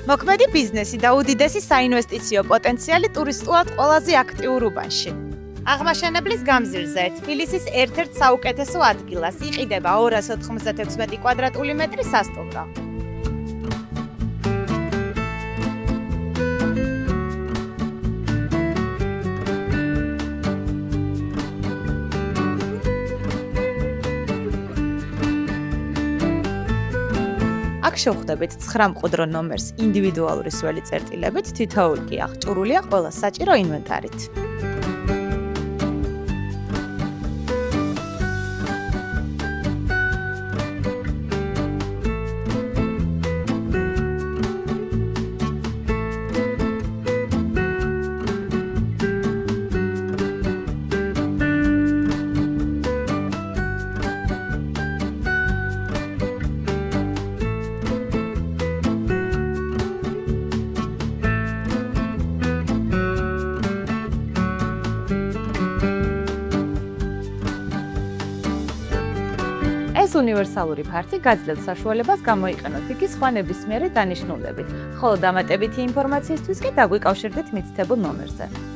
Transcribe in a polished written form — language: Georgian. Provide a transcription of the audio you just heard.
მოქმედი ბიზნესი და უდიდესი საინვესტიციო პოტენციალი ტურისტულად ყველაზე აქტიურ უბანში. აღმაშენებლის გამზირზე თბილისის ერთ-ერთ საუკეთესო ადგილას იყიდება 296 კვადრატული მეტრი სასტუმრო. აქ შევხვდებით 9 მყუდრო ნომერს ინდივიდუალური სველი წერტილებით, თითოეული კი აღჭურვილია ყველა საჭირო ინვენტარით. ეს უნივერსალური ფართი გაძლევს საშუალებას გამოიყენოთ იგი სხვა ნებისმიერი დანიშნულებით, ხოლო დამატებითი ინფორმაციისთვის კი დაგვიკავშირდეთ მითითებულ ნომერზე.